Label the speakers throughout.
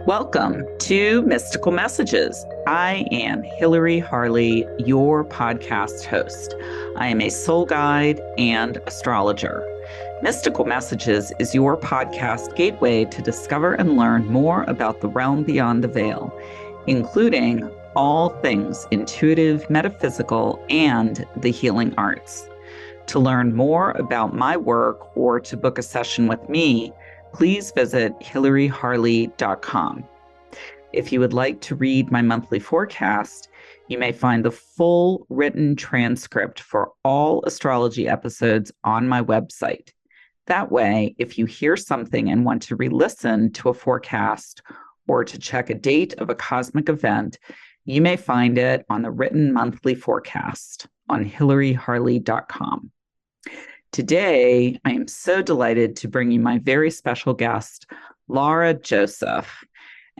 Speaker 1: Welcome to Mystical Messages. I am Hilary Harley, your podcast host. I am a soul guide and astrologer. Mystical Messages is your podcast gateway to discover and learn more about the realm beyond the veil, including all things intuitive, metaphysical, and the healing arts. To learn more about my work or to book a session with me, please visit hilaryharley.com. If you would like to read my monthly forecast, you may find the full written transcript for all astrology episodes on my website. That way, if you hear something and want to re-listen to a forecast or to check a date of a cosmic event, you may find it on the written monthly forecast on hilaryharley.com. Today, I am so delighted to bring you my very special guest, Laura Joseph.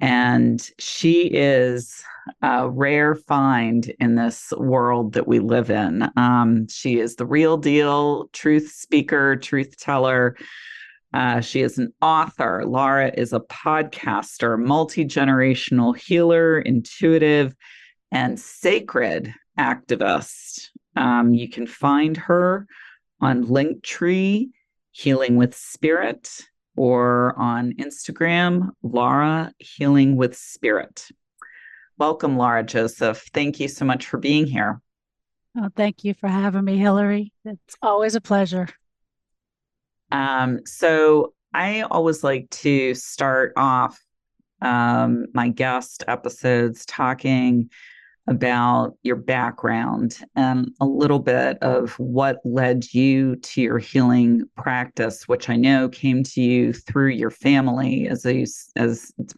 Speaker 1: And she is a rare find in this world that we live in. She is the real deal, truth speaker, truth teller. She is an author. Laura is a podcaster, multi-generational healer, intuitive, and sacred activist. You can find her on Linktree, Healing with Spirit, or on Instagram, Laura Healing with Spirit. Welcome, Laura Joseph. Thank you so much for being here.
Speaker 2: Oh, thank you for having me, Hilary. It's always a pleasure.
Speaker 1: So I always like to start off my guest episodes talking about your background and a little bit of what led you to your healing practice, which I know came to you through your family as it's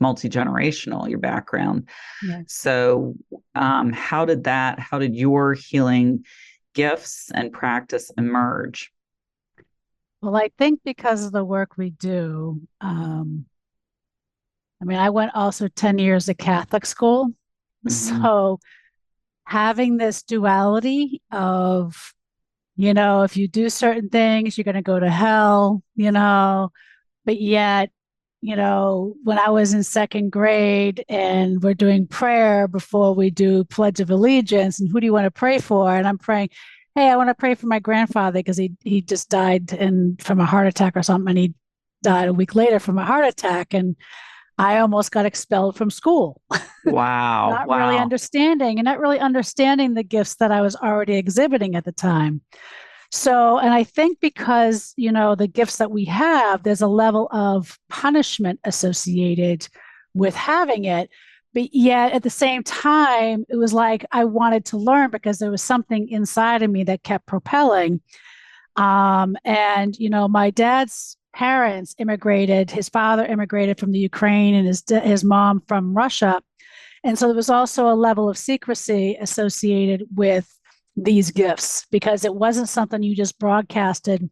Speaker 1: multi-generational, your background.
Speaker 2: Yes.
Speaker 1: So how did your healing gifts and practice emerge?
Speaker 2: Well, I think because of the work we do, I went also 10 years to Catholic school. Mm-hmm. So having this duality of, if you do certain things, you're going to go to hell, but yet, when I was in second grade and we're doing prayer before we do Pledge of Allegiance, and who do you want to pray for? And I'm praying, hey, I want to pray for my grandfather because he just died from a heart attack or something, and he died a week later from a heart attack. And I almost got expelled from school.
Speaker 1: Wow.
Speaker 2: Not really understanding the gifts that I was already exhibiting at the time. So, and I think because, the gifts that we have, there's a level of punishment associated with having it. But yet at the same time, it was like I wanted to learn because there was something inside of me that kept propelling. My dad's parents immigrated. His father immigrated from the Ukraine and his mom from Russia. And so there was also a level of secrecy associated with these gifts because it wasn't something you just broadcasted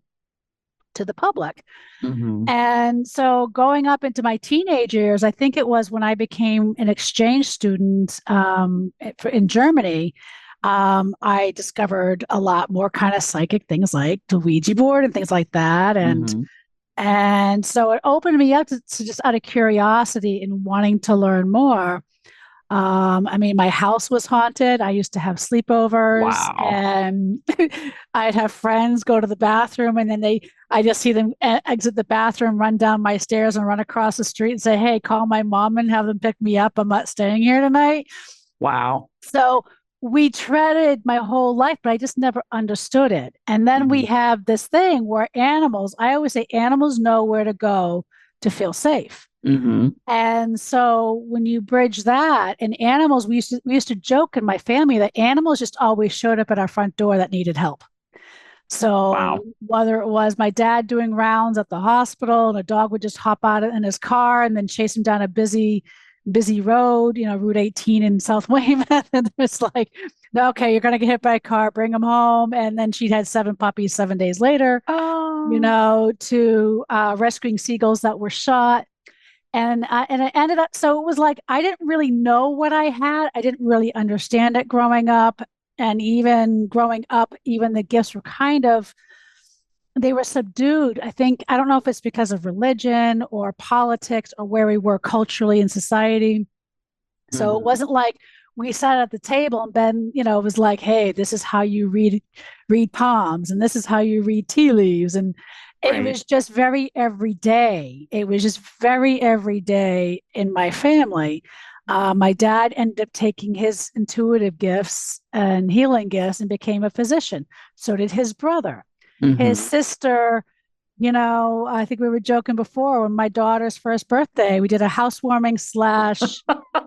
Speaker 2: to the public. Mm-hmm. And so going up into my teenage years, I think it was when I became an exchange student in Germany, I discovered a lot more kind of psychic things like the Ouija board and things like that. And so it opened me up to just out of curiosity and wanting to learn more. My house was haunted. I used to have sleepovers. Wow. And I'd have friends go to the bathroom and then I just see them exit the bathroom, run down my stairs and run across the street and say, hey, call my mom and have them pick me up. I'm not staying here tonight.
Speaker 1: Wow.
Speaker 2: So we treaded my whole life, but I just never understood it. And then we have this thing where I always say animals know where to go to feel safe. Mm-hmm. And so when you bridge that and animals, we used to joke in my family that animals just always showed up at our front door that needed help. So whether it was my dad doing rounds at the hospital and a dog would just hop out in his car and then chase him down a busy road, Route 18 in South Weymouth. And it's like, okay, you're going to get hit by a car, bring him home. And then she had 7 puppies 7 days later, to rescuing seagulls that were shot. And it ended up, so it was like, I didn't really know what I had. I didn't really understand it growing up. And even growing up, even the gifts were kind of they were subdued. I think, I don't know if it's because of religion or politics or where we were culturally in society. So it
Speaker 1: Hmm.
Speaker 2: wasn't like we sat at the table and Ben, was like, hey, this is how you read palms and this is how you read tea leaves. And it
Speaker 1: Right.
Speaker 2: was just very everyday. It was just very everyday in my family. My dad ended up taking his intuitive gifts and healing gifts and became a physician. So did his brother. His
Speaker 1: Hmm.
Speaker 2: sister, I think we were joking before when my daughter's first birthday, we did a housewarming slash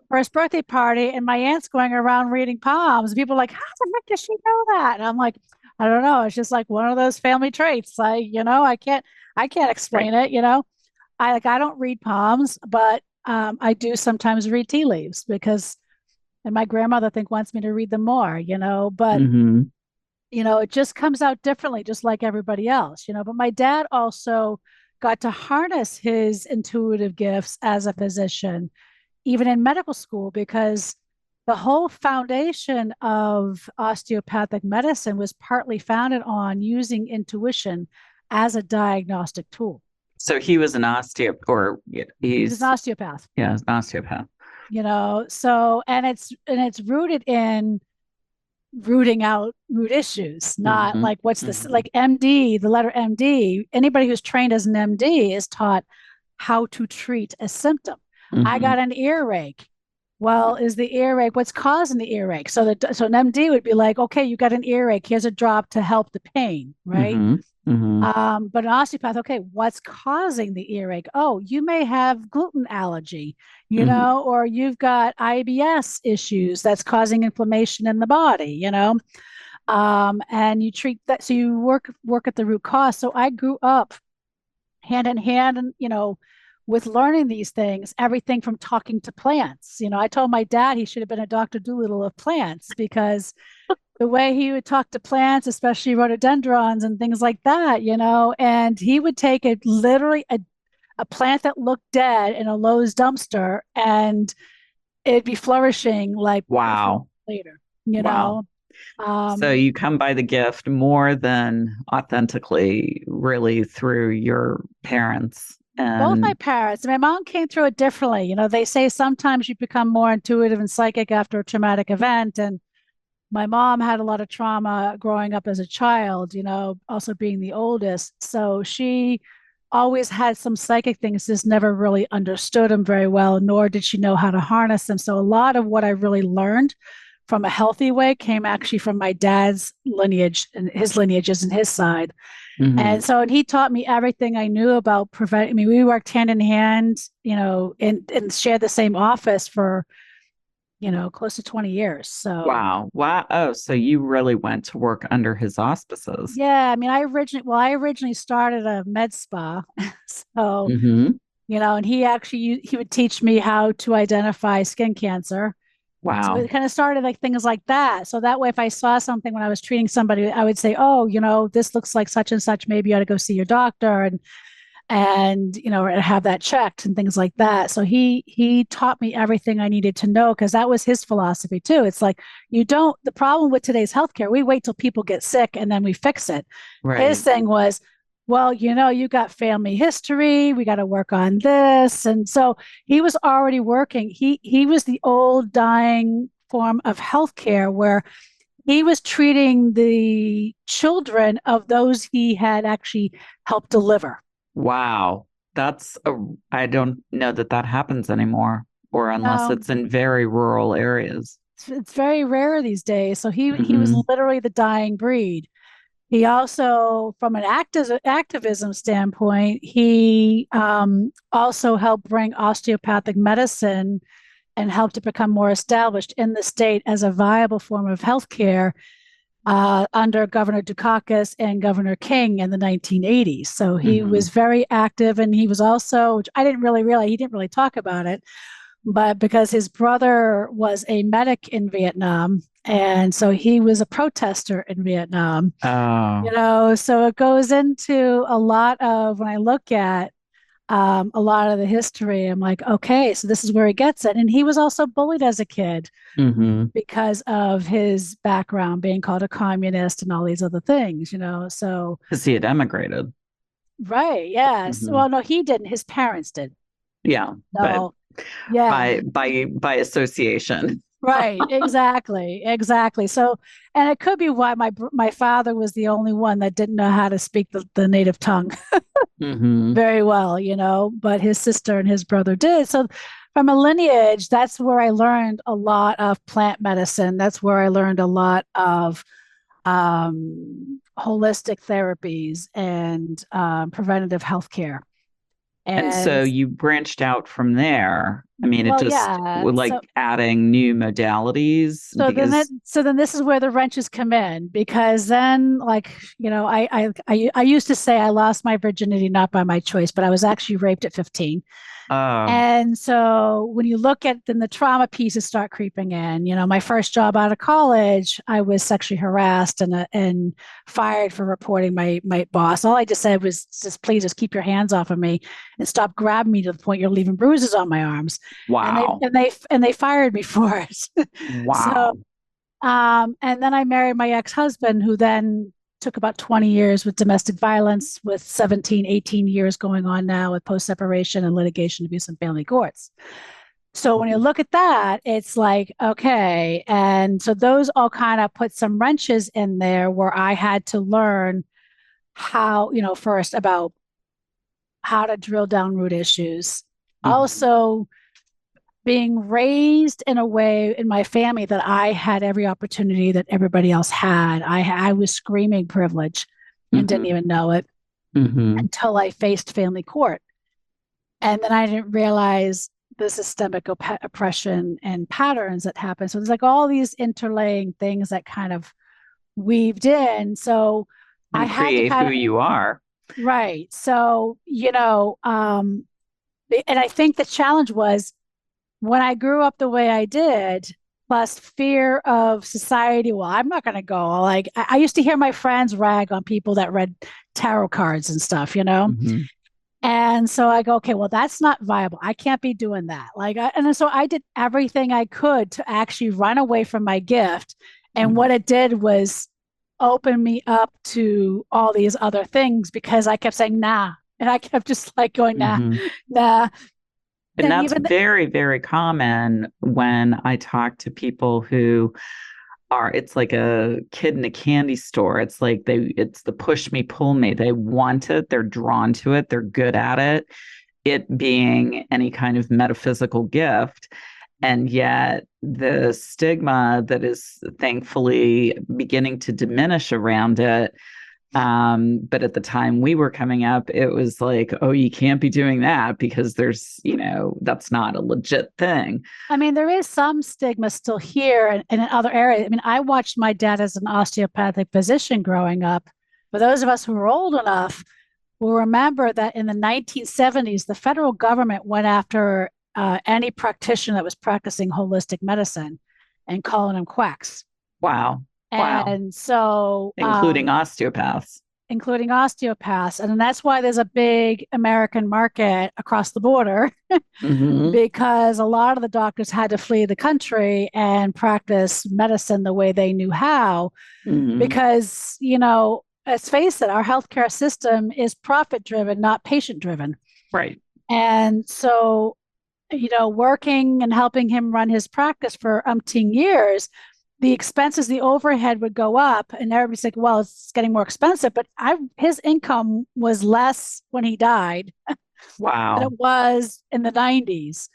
Speaker 2: first birthday party, and my aunt's going around reading palms. People are like, how the heck does she know that? And I'm like, I don't know. It's just like one of those family traits. I can't
Speaker 1: Right.
Speaker 2: explain it. I don't read palms, but I do sometimes read tea leaves because, and my grandmother wants me to read them more. But
Speaker 1: Hmm.
Speaker 2: it just comes out differently, just like everybody else. But my dad also got to harness his intuitive gifts as a physician even in medical school, because the whole foundation of osteopathic medicine was partly founded on using intuition as a diagnostic tool.
Speaker 1: So he was an osteopath, or yeah,
Speaker 2: He was an osteopath,
Speaker 1: he's an osteopath.
Speaker 2: so and it's rooted in rooting out root issues, not
Speaker 1: Hmm.
Speaker 2: like what's this
Speaker 1: Hmm.
Speaker 2: like MD, the letter MD. Anybody who's trained as an MD is taught how to treat a symptom. I
Speaker 1: Hmm.
Speaker 2: got an earache. Well, is the earache what's causing the earache? So an MD would be like, okay, you got an earache. Here's a drop to help the pain, right?
Speaker 1: Hmm. Hmm.
Speaker 2: But an osteopath, okay, what's causing the earache? Oh, you may have gluten allergy,
Speaker 1: Hmm.
Speaker 2: or you've got IBS issues that's causing inflammation in the body, and you treat that. So you work at the root cause. So I grew up hand in hand, and with learning these things, everything from talking to plants. I told my dad he should have been a Dr. Doolittle of plants, because the way he would talk to plants, especially rhododendrons and things like that, and he would take it literally a plant that looked dead in a Lowe's dumpster, and it'd be flourishing like a few
Speaker 1: Wow.
Speaker 2: months later,
Speaker 1: Wow. So
Speaker 2: um,
Speaker 1: you come by the gift more than authentically, really, through your parents.
Speaker 2: both my
Speaker 1: And
Speaker 2: parents. My mom came through it differently. They say sometimes you become more intuitive and psychic after a traumatic event. And my mom had a lot of trauma growing up as a child, also being the oldest. So she always had some psychic things, just never really understood them very well, nor did she know how to harness them. So a lot of what I really learned from a healthy way came actually from my dad's lineage and his lineages and his side.
Speaker 1: mhm.
Speaker 2: And he taught me everything I knew about preventing. I mean, we worked hand in hand, and shared the same office for, close to 20 years. So,
Speaker 1: Wow. Wow. Oh, so you really went to work under his auspices.
Speaker 2: yeah, I mean, I originally started a med spa. So,
Speaker 1: Hmm.
Speaker 2: and he would teach me how to identify skin cancer. So
Speaker 1: Wow.
Speaker 2: it kind of started like things like that. So that way, if I saw something when I was treating somebody, I would say, oh, this looks like such and such. Maybe you ought to go see your doctor. And have that checked and things like that. So he taught me everything I needed to know, because that was his philosophy too. It's like, you don't the problem with today's healthcare, we wait till people get sick and then we fix it. His
Speaker 1: Right.
Speaker 2: thing was, well, you got family history, we got to work on this. And so he was already working. He was the old dying form of healthcare, where he was treating the children of those he had actually helped deliver.
Speaker 1: Wow. I don't know that that happens anymore, or unless
Speaker 2: No,
Speaker 1: it's in very rural areas.
Speaker 2: it's very rare these days. So he was
Speaker 1: Hmm.
Speaker 2: literally the dying breed. He also, from an activism standpoint, he also helped bring osteopathic medicine and helped it become more established in the state as a viable form of healthcare under Governor Dukakis and Governor King in the 1980s. So he
Speaker 1: Hmm.
Speaker 2: was very active, and he was also, which I didn't really realize, he didn't really talk about it, but because his brother was a medic in Vietnam, and so he was a protester in Vietnam.
Speaker 1: Oh,
Speaker 2: So it goes into a lot of, when I look at a lot of the history. I'm like, okay, so this is where he gets it. And he was also bullied as a kid
Speaker 1: Mm-hmm.
Speaker 2: because of his background, being called a communist and all these other things, So,
Speaker 1: Because he had emigrated.
Speaker 2: right, yes.
Speaker 1: Mm-hmm.
Speaker 2: Well, no, he didn't. His parents did.
Speaker 1: Yeah, but
Speaker 2: So, yeah,
Speaker 1: by association.
Speaker 2: right, exactly, exactly. So, and it could be why my father was the only one that didn't know how to speak the native tongue
Speaker 1: Mm-hmm.
Speaker 2: very well, but his sister and his brother did. So, from a lineage, that's where I learned a lot of plant medicine. That's where I learned a lot of holistic therapies and preventative health care.
Speaker 1: And so
Speaker 2: And
Speaker 1: you branched out from there. I mean, it
Speaker 2: well,
Speaker 1: just
Speaker 2: yeah.
Speaker 1: would like adding new modalities because
Speaker 2: So then this is where the wrenches come in, because then, like, I used to say I lost my virginity not by my choice, but I was actually raped at 15.
Speaker 1: oh
Speaker 2: And so when you look at then the trauma pieces start creeping in. My first job out of college, I was sexually harassed and fired for reporting my boss. All I just said was, just please just keep your hands off of me and stop grabbing me to the point you're leaving bruises on my arms. And they
Speaker 1: wow.
Speaker 2: and they and they fired me for it. So
Speaker 1: Wow.
Speaker 2: and then I married my ex-husband, who then took about 20 years with domestic violence, with 17, 18 years going on now with post-separation and litigation, abuse, and family courts. So when you look at that, it's like, okay. And so those all kind of put some wrenches in there where I had to learn how, first about how to drill down root issues.
Speaker 1: Mhm.
Speaker 2: Also, being raised in a way in my family that I had every opportunity that everybody else had. I was screaming privilege and didn't
Speaker 1: Mhm.
Speaker 2: even know it
Speaker 1: Mhm.
Speaker 2: until I faced family court. And then I didn't realize the systemic oppression and patterns that happen. So there's like all these interlaying things that kind of weaved in. So I
Speaker 1: And
Speaker 2: had to
Speaker 1: create who
Speaker 2: kind of,
Speaker 1: you are.
Speaker 2: right. So, and I think the challenge was when I grew up the way I did, plus fear of society, well, I'm not going to go. Like, I used to hear my friends rag on people that read tarot cards and stuff.
Speaker 1: Mhm.
Speaker 2: And so I go, okay, well, that's not viable. I can't be doing that. And so I did everything I could to actually run away from my gift. And
Speaker 1: Mhm.
Speaker 2: what it did was open me up to all these other things because I kept saying, nah. And I kept just like going, nah,
Speaker 1: Mhm.
Speaker 2: nah.
Speaker 1: And
Speaker 2: Then
Speaker 1: that's
Speaker 2: even,
Speaker 1: very, very common when I talk to people who are, it's like a kid in a candy store. It's like it's the push me, pull me. They want it, they're drawn to it, they're good at it, it being any kind of metaphysical gift. And yet, the stigma that is thankfully beginning to diminish around it. But at the time we were coming up, it was like, oh, you can't be doing that because that's not a legit thing.
Speaker 2: I mean, there is some stigma still here and in other areas. I mean, I watched my dad as an osteopathic physician growing up. For those of us who are old enough, will remember that in the 1970s, the federal government went after any practitioner that was practicing holistic medicine and calling them quacks.
Speaker 1: Wow. Wow.
Speaker 2: And so,
Speaker 1: Including osteopaths.
Speaker 2: including osteopaths. And that's why there's a big American market across the border
Speaker 1: Mm-hmm.
Speaker 2: because a lot of the doctors had to flee the country and practice medicine the way they knew how.
Speaker 1: Mm-hmm.
Speaker 2: Because, let's face it, our healthcare system is profit driven, not patient driven.
Speaker 1: Right.
Speaker 2: And so, working and helping him run his practice for umpteen years, the expenses, the overhead would go up, and everybody's like, well, it's getting more expensive. But his income was less when he died than
Speaker 1: Wow.
Speaker 2: it was in the 90s,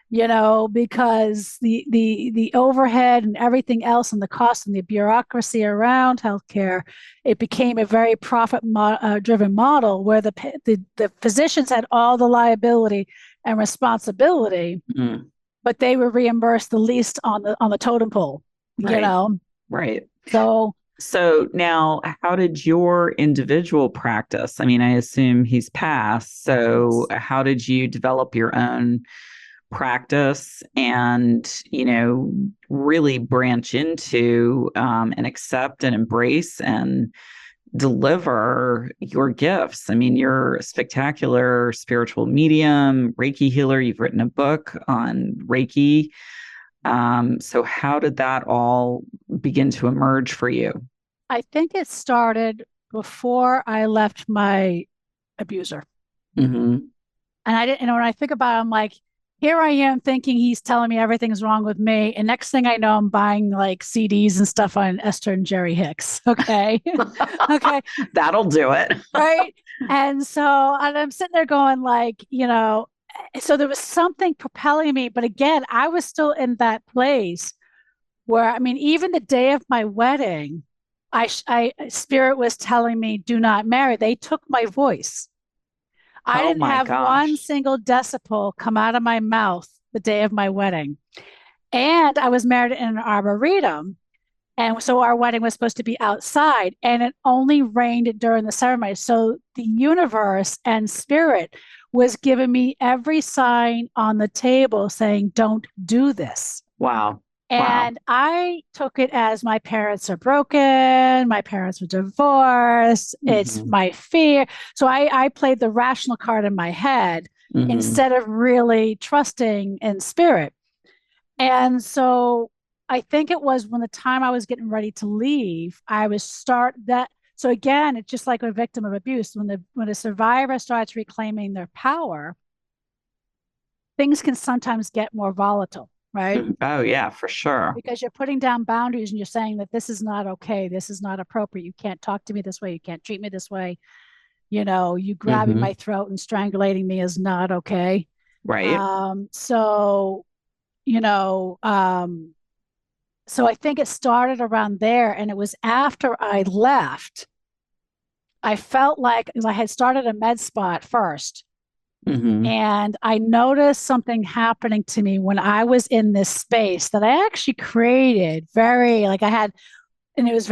Speaker 2: because the overhead and everything else and the cost and the bureaucracy around healthcare, it became a very profit driven model where the physicians had all the liability and responsibility,
Speaker 1: Mm.
Speaker 2: but they were reimbursed the least on the totem pole, you
Speaker 1: Right.
Speaker 2: know.
Speaker 1: Right.
Speaker 2: So
Speaker 1: So now, how did your individual practice? I mean, I assume he's passed. So,
Speaker 2: yes.
Speaker 1: how did you develop your own practice and, really branch into and accept and embrace and deliver your gifts. I mean, you're a spectacular spiritual medium, Reiki healer. You've written a book on Reiki. So how did that all begin to emerge for you?
Speaker 2: I think it started before I left my abuser.
Speaker 1: Mm-hmm.
Speaker 2: And I didn't, and when I think about it, I'm like, here I am thinking he's telling me everything's wrong with me. And next thing I know, I'm buying like CDs and stuff on Esther and Jerry Hicks. Okay. Okay.
Speaker 1: That'll do it.
Speaker 2: Right. And so and I'm sitting there going, like, so there was something propelling me. But again, I was still in that place where, I mean, even the day of my wedding, Spirit was telling me, do not marry. They took my voice. I
Speaker 1: Oh
Speaker 2: didn't
Speaker 1: my
Speaker 2: have one
Speaker 1: gosh.
Speaker 2: single decibel come out of my mouth the day of my wedding. And I was married in an arboretum. And so our wedding was supposed to be outside, and it only rained during the ceremony. So the universe and spirit was giving me every sign on the table saying, don't do this.
Speaker 1: Wow. Wow.
Speaker 2: And I took it as my parents are broken, my parents were divorced, it's
Speaker 1: Mm-hmm.
Speaker 2: my fear. So I played the rational card in my head
Speaker 1: Mm-hmm.
Speaker 2: instead of really trusting in spirit. And so I think it was when the time I was getting ready to leave, I was start that. So again, it's just like a victim of abuse. When a survivor starts reclaiming their power, things can sometimes get more volatile, right?
Speaker 1: Oh yeah, for sure.
Speaker 2: Because you're putting down boundaries and you're saying that this is not okay, this is not appropriate, you can't talk to me this way, you can't treat me this way, you grabbing
Speaker 1: Mm-hmm.
Speaker 2: my throat and strangulating me is not okay.
Speaker 1: Right.
Speaker 2: So you know so I think it started around there, and it was after I left. I felt like I had started a med spot first,
Speaker 1: Mm-hmm.
Speaker 2: and I noticed something happening to me when I was in this space that I actually created. Very like I had And it was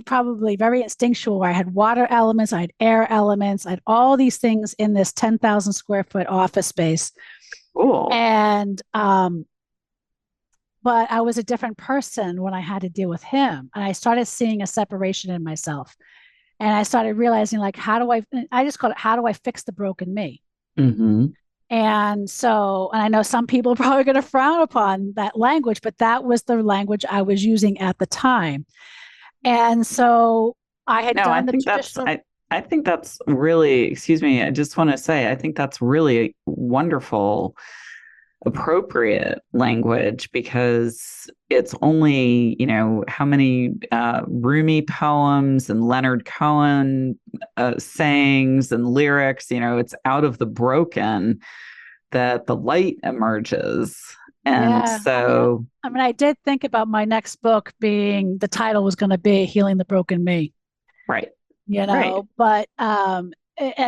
Speaker 2: probably very instinctual, where I had water elements, I had air elements, I had all these things in this 10,000 square foot office space.
Speaker 1: Cool.
Speaker 2: And, but I was a different person when I had to deal with him. And I started seeing a separation in myself. And I started realizing, like, I just call it, how do I fix the broken me?
Speaker 1: Mm-hmm.
Speaker 2: And I know some people are probably going to frown upon that language, but that was the language I was using at the time. And so I had
Speaker 1: No,
Speaker 2: done the traditional.
Speaker 1: I think that's really, excuse me, I just want to say I think that's really wonderful, appropriate language because it's only, how many Rumi poems and Leonard Cohen sayings and lyrics, it's out of the broken that the light emerges. And
Speaker 2: Yeah.
Speaker 1: so,
Speaker 2: I mean, I did think about my next book being, the title was going to be Healing the Broken Me,
Speaker 1: right, right.
Speaker 2: but, and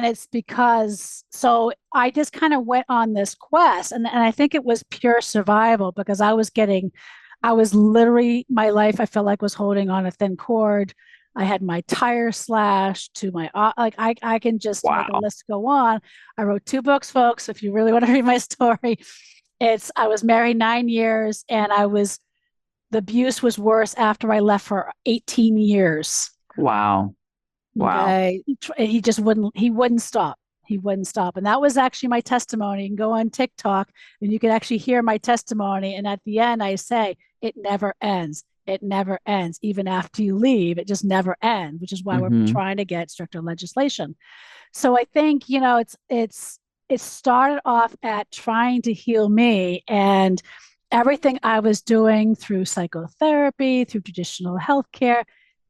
Speaker 2: it's because, so I just kind of went on this quest, and I think it was pure survival, because I was literally, my life, I felt like, was holding on a thin cord. I had my tire slashed to my, like, I can just make a
Speaker 1: Wow.
Speaker 2: list go on. I wrote 2 books, folks, if you really want to read my story. I was married 9 years, and the abuse was worse after I left for 18 years.
Speaker 1: Wow. Wow.
Speaker 2: Okay. He wouldn't stop. He wouldn't stop. And that was actually my testimony. You can go on TikTok and you can actually hear my testimony. And at the end, I say, it never ends. It never ends. Even after you leave, it just never ends, which is why we're
Speaker 1: Mm-hmm.
Speaker 2: trying to get stricter legislation. So I think, it started off at trying to heal me, and everything I was doing through psychotherapy, through traditional healthcare,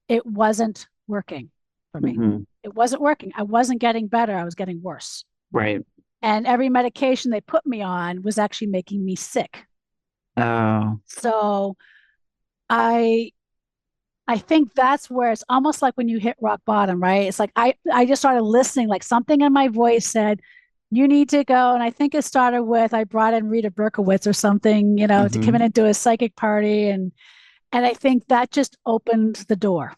Speaker 2: it wasn't working for me.
Speaker 1: Mm-hmm.
Speaker 2: It wasn't working. I wasn't getting better. I was getting worse.
Speaker 1: Right.
Speaker 2: And every medication they put me on was actually making me sick.
Speaker 1: Oh.
Speaker 2: So I I think that's where it's almost like when you hit rock bottom, right? It's like I just started listening, like something in my voice said, you need to go. And I think it started with, I brought in Rita Berkowitz or something, to come in
Speaker 1: Mm-hmm.
Speaker 2: and do a psychic party. And I think that just opened the door.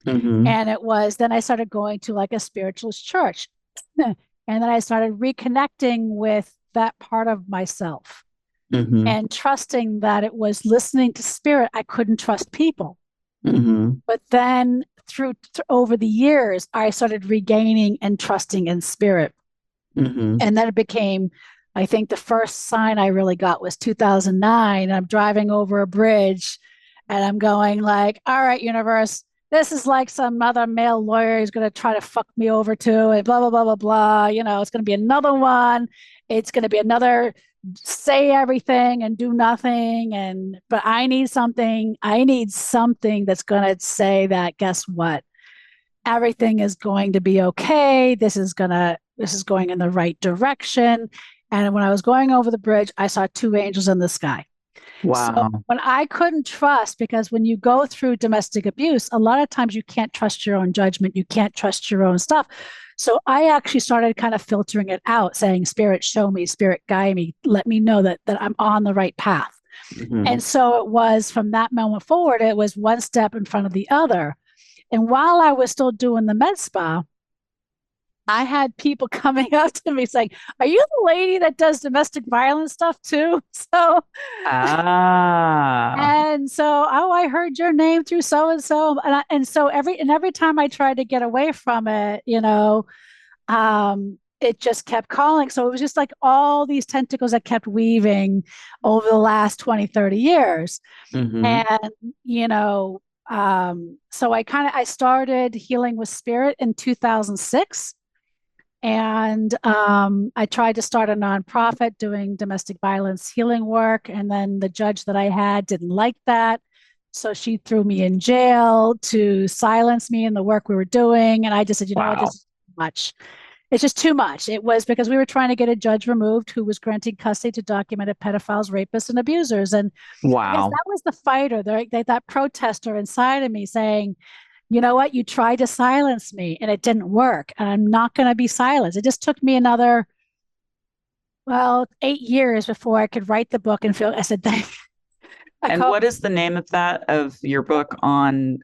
Speaker 1: Mm-hmm.
Speaker 2: And then I started going to like a spiritualist church. And then I started reconnecting with that part of myself
Speaker 1: Mm-hmm.
Speaker 2: and trusting that it was listening to spirit. I couldn't trust people.
Speaker 1: Mm-hmm.
Speaker 2: But then over the years, I started regaining and trusting in spirit.
Speaker 1: Mm-hmm.
Speaker 2: And then it became, I think the first sign I really got was 2009. I'm driving over a bridge and I'm going like, all right, universe, this is like some other male lawyer who's going to try to fuck me over too, and blah, blah, blah, blah, blah. It's going to be another one. It's going to be another say everything and do nothing. But I need something. I need something that's going to say that, guess what? Everything is going to be okay. This is going in the right direction. And when I was going over the bridge, I saw two angels in the sky. So
Speaker 1: Wow.
Speaker 2: when I couldn't trust, because when you go through domestic abuse, a lot of times you can't trust your own judgment. You can't trust your own stuff. So I actually started kind of filtering it out, saying, Spirit, show me, Spirit, guide me, let me know that I'm on the right path.
Speaker 1: Mm-hmm.
Speaker 2: And so it was from that moment forward, it was one step in front of the other. And while I was still doing the med spa, I had people coming up to me saying, are you the lady that does domestic violence stuff too? So,
Speaker 1: Ah.
Speaker 2: and so, oh, I heard your name through so and so. And so every time I tried to get away from it, it just kept calling. So it was just like all these tentacles that kept weaving over the last 20, 30 years.
Speaker 1: Mm-hmm.
Speaker 2: And, so I started healing with spirit in 2006. And I tried to start a nonprofit doing domestic violence healing work. And then the judge that I had didn't like that. So she threw me in jail to silence me in the work we were doing. And I just said, you know what, this is too much. It's just too much. It was because we were trying to get a judge removed who was granting custody to documented pedophiles, rapists, and abusers. And I guess that was the fighter, that protester inside of me saying, you know what, you tried to silence me and it didn't work. And I'm not going to be silenced. It just took me another, 8 years before I could write the book and feel, I said,
Speaker 1: And what is the name of your book on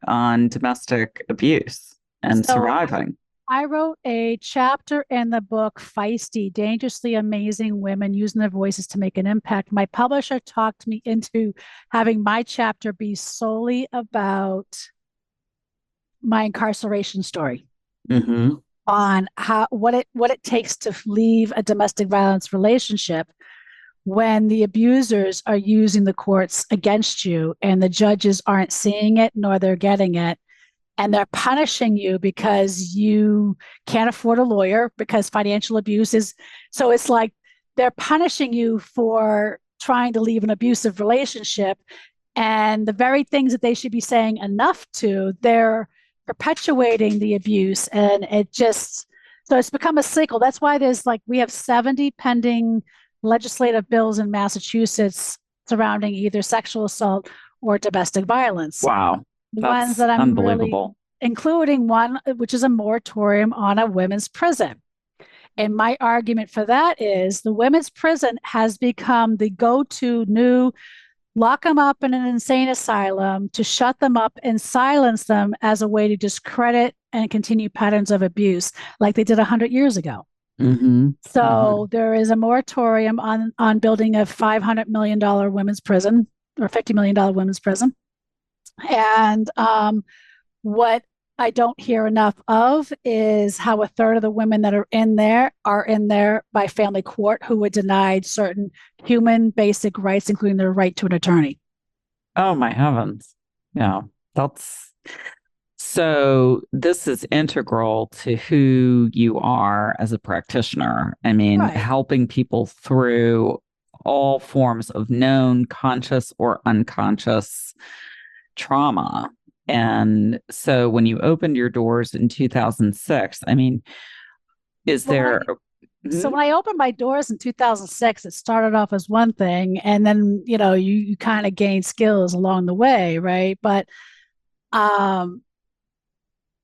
Speaker 1: domestic abuse and surviving?
Speaker 2: I wrote a chapter in the book, Feisty, Dangerously Amazing Women Using Their Voices to Make an Impact. My publisher talked me into having my chapter be solely about my incarceration story.
Speaker 1: Mm-hmm.
Speaker 2: On what it takes to leave a domestic violence relationship when the abusers are using the courts against you and the judges aren't seeing it nor they're getting it, and they're punishing you because you can't afford a lawyer because financial abuse is. So it's like they're punishing you for trying to leave an abusive relationship, and the very things that they should be saying enough to, they're perpetuating the abuse. And so it's become a cycle. That's why we have 70 pending legislative bills in Massachusetts surrounding either sexual assault or domestic violence.
Speaker 1: Wow. That's
Speaker 2: ones that I'm
Speaker 1: unbelievable.
Speaker 2: Really, including one which is a moratorium on a women's prison. And my argument for that is the women's prison has become the go-to new lock them up in an insane asylum to shut them up and silence them as a way to discredit and continue patterns of abuse like they did 100 years ago.
Speaker 1: Mm-hmm.
Speaker 2: So there is a moratorium on building a $500 million women's prison or $50 million women's prison. And what I don't hear enough of is how a third of the women that are in there by family court who were denied certain human basic rights, including their right to an attorney.
Speaker 1: Oh my heavens. Yeah, so this is integral to who you are as a practitioner. I mean,
Speaker 2: Right.
Speaker 1: Helping people through all forms of known, conscious or unconscious trauma. And so when you opened your doors in 2006, I mean,
Speaker 2: So when I opened my doors in 2006, it started off as one thing, and then you kind of gain skills along the way, right? But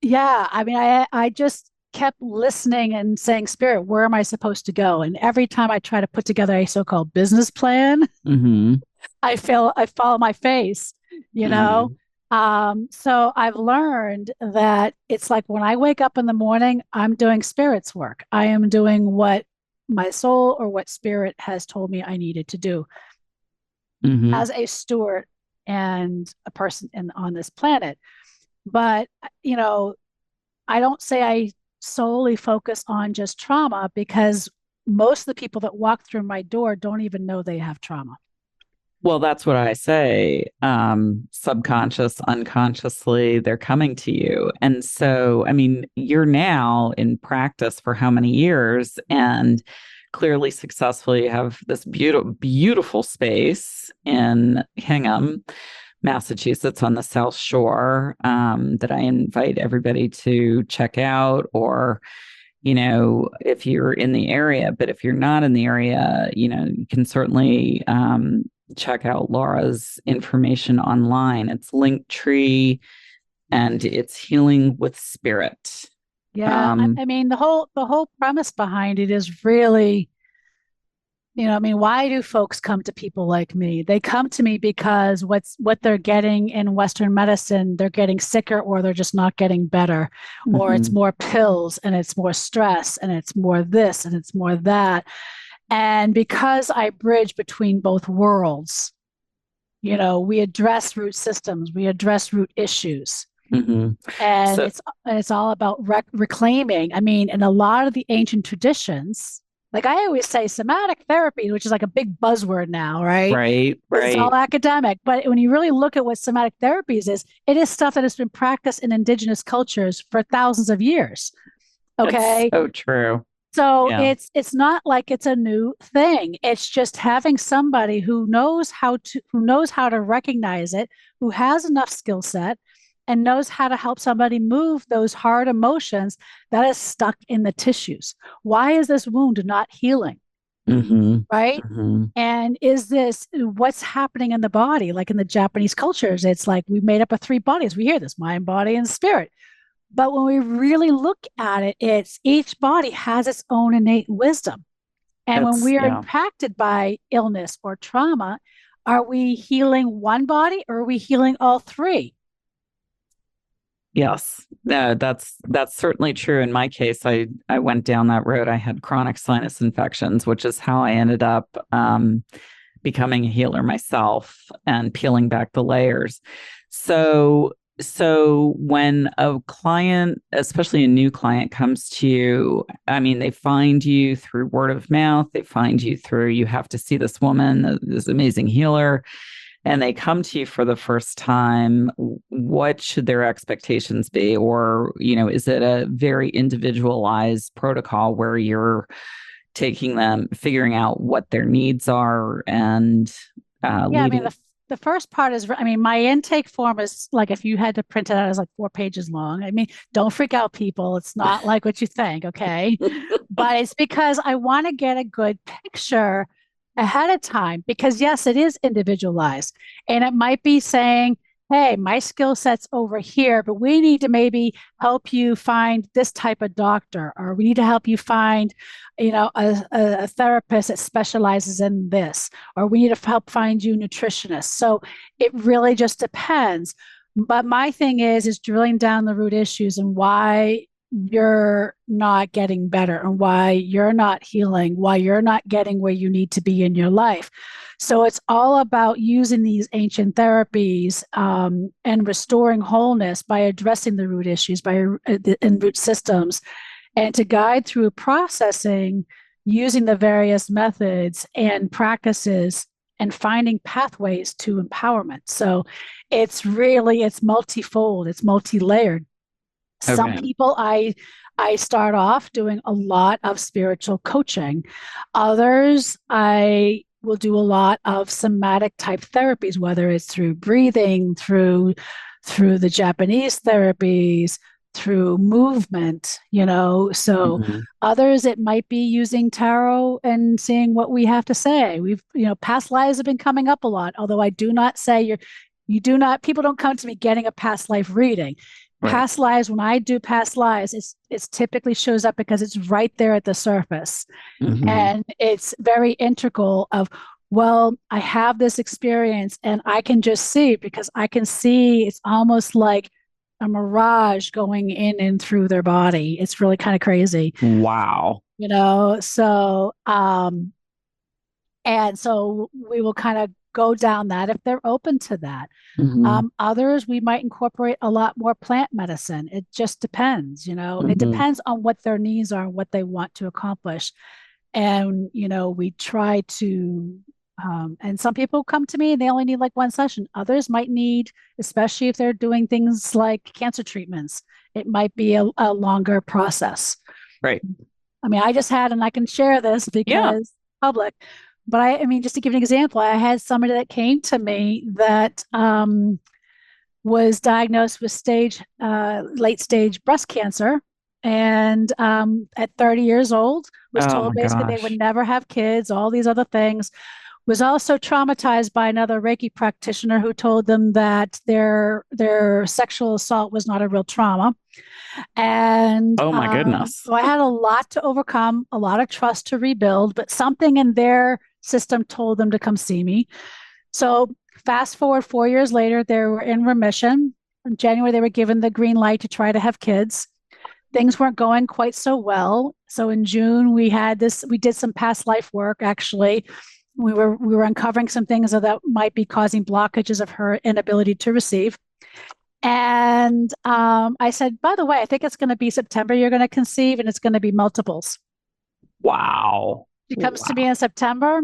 Speaker 2: yeah, I mean, I just kept listening and saying, Spirit, where am I supposed to go? And every time I try to put together a so-called business plan,
Speaker 1: mm-hmm.
Speaker 2: I fall on my face,
Speaker 1: Mm-hmm.
Speaker 2: So I've learned that it's like when I wake up in the morning, I'm doing spirit's work. I am doing what my soul or what spirit has told me I needed to do
Speaker 1: Mm-hmm.
Speaker 2: as a steward and a person on this planet. But, you know, I don't say I solely focus on just trauma because most of the people that walk through my door don't even know they have trauma.
Speaker 1: Well, that's what I say. Subconscious, unconsciously, they're coming to you. And so, I mean, you're now in practice for how many years? And clearly successfully you have this beautiful, beautiful space in Hingham, Massachusetts on the South Shore, that I invite everybody to check out, or if you're in the area. But if you're not in the area, you can certainly check out Laura's information online. It's Linktree, and it's Healing with Spirit.
Speaker 2: Yeah, I mean the whole premise behind it is really, I mean, why do folks come to people like me? They come to me because what they're getting in Western medicine, they're getting sicker or they're just not getting better, or it's
Speaker 1: Mm-hmm.
Speaker 2: more pills and it's more stress and it's more this and it's more that. And because I bridge between both worlds, we address root systems, we address root issues.
Speaker 1: Mm-hmm.
Speaker 2: And
Speaker 1: So,
Speaker 2: it's all about reclaiming. I mean, in a lot of the ancient traditions, like I always say, somatic therapy, which is like a big buzzword now, right?
Speaker 1: right,
Speaker 2: Because it's all
Speaker 1: right.
Speaker 2: academic. But when you really look at what somatic therapies is, it is stuff that has been practiced in indigenous cultures for thousands of years.
Speaker 1: It's
Speaker 2: Okay.
Speaker 1: so true.
Speaker 2: So
Speaker 1: Yeah.
Speaker 2: it's not like it's a new thing. It's just having somebody who knows how to recognize it, who has enough skill set and knows how to help somebody move those hard emotions that is stuck in the tissues. Why is this wound not healing?
Speaker 1: Mm-hmm.
Speaker 2: Right?
Speaker 1: Mm-hmm.
Speaker 2: And is this what's happening in the body? Like in the Japanese cultures, it's like we made up of three bodies. We hear this mind, body, and spirit. But when we really look at it, it's each body has its own innate wisdom. And when
Speaker 1: It's
Speaker 2: we are
Speaker 1: yeah.
Speaker 2: impacted by illness or trauma, are we healing one body or are we healing all three?
Speaker 1: Yes, no, that's certainly true. In my case, I went down that road. I had chronic sinus infections, which is how I ended up becoming a healer myself and peeling back the layers. So when a client, especially a new client, comes to you, I mean, they find you through word of mouth. They find you through, you have to see this woman, this amazing healer, and they come to you for the first time. What should their expectations be? Or, is it a very individualized protocol where you're taking them, figuring out what their needs are, and
Speaker 2: Yeah, I mean,
Speaker 1: leading?
Speaker 2: the first part is, I mean, my intake form is like if you had to print it out, it's like 4 pages long. I mean, don't freak out, people. It's not like what you think, okay? But it's because I want to get a good picture ahead of time because, yes, it is individualized. And it might be saying, hey, my skill set's over here, but we need to maybe help you find this type of doctor, or we need to help you find, a therapist that specializes in this, or we need to help find you nutritionists. So it really just depends. But my thing is drilling down the root issues and why you're not getting better and why you're not healing, why you're not getting where you need to be in your life. So it's all about using these ancient therapies and restoring wholeness by addressing the root issues and root systems, and to guide through processing using the various methods and practices and finding pathways to empowerment. So it's multifold, it's multi-layered. Some
Speaker 1: Okay.
Speaker 2: people I start off doing a lot of spiritual coaching. Others I will do a lot of somatic type therapies, whether it's through breathing, through the Japanese therapies, through movement, So
Speaker 1: Mm-hmm.
Speaker 2: others it might be using tarot and seeing what we have to say. Past lives have been coming up a lot, although I do not say you do not, people don't come to me getting a past life reading.
Speaker 1: Right.
Speaker 2: Past lives, when I do past lives, it's typically shows up because it's right there at the surface.
Speaker 1: Mm-hmm.
Speaker 2: And it's very integral of, well, I have this experience and I can just see, because I can see it's almost like a mirage going in and through their body. It's really kind of crazy,
Speaker 1: Wow.
Speaker 2: so and so we will kind of go down that if they're open to that.
Speaker 1: Mm-hmm.
Speaker 2: Others, we might incorporate a lot more plant medicine. It just depends, it
Speaker 1: Mm-hmm.
Speaker 2: depends on what their needs are and what they want to accomplish. And, we try to, and some people come to me and they only need like one session. Others might need, especially if they're doing things like cancer treatments, it might be a longer process.
Speaker 1: Right.
Speaker 2: I mean, I just had, and I can share this
Speaker 1: Yeah.
Speaker 2: because public, but I mean, just to give an example, I had somebody that came to me that was diagnosed with late stage breast cancer. And at 30 years old, was
Speaker 1: Oh
Speaker 2: told
Speaker 1: my
Speaker 2: basically they would
Speaker 1: gosh.
Speaker 2: never have kids, all these other things. Was also traumatized by another Reiki practitioner who told them that their sexual assault was not a real trauma. And
Speaker 1: Oh my goodness.
Speaker 2: so I had a lot to overcome, a lot of trust to rebuild, but something in their system told them to come see me. So fast forward 4 years later, they were in remission. In January, they were given the green light to try to have kids. Things weren't going quite so well. So in June, we did some past life work actually. We were uncovering some things that might be causing blockages of her inability to receive. And I said, by the way, I think it's going to be September you're going to conceive, and it's going to be multiples.
Speaker 1: Wow.
Speaker 2: She comes to me
Speaker 1: Wow.
Speaker 2: in September,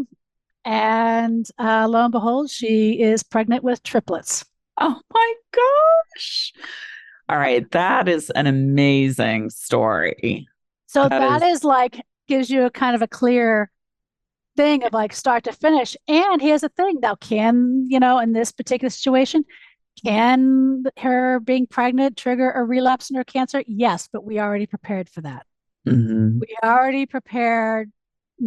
Speaker 2: and lo and behold, she is pregnant with triplets.
Speaker 1: Oh my gosh. All right. That is an amazing story.
Speaker 2: So
Speaker 1: That
Speaker 2: that
Speaker 1: is,
Speaker 2: is like, gives you a kind of a clear thing of like start to finish. And here's the thing now, in this particular situation, can her being pregnant trigger a relapse in her cancer? Yes, but we already prepared for that.
Speaker 1: mm-hmm.
Speaker 2: We already prepared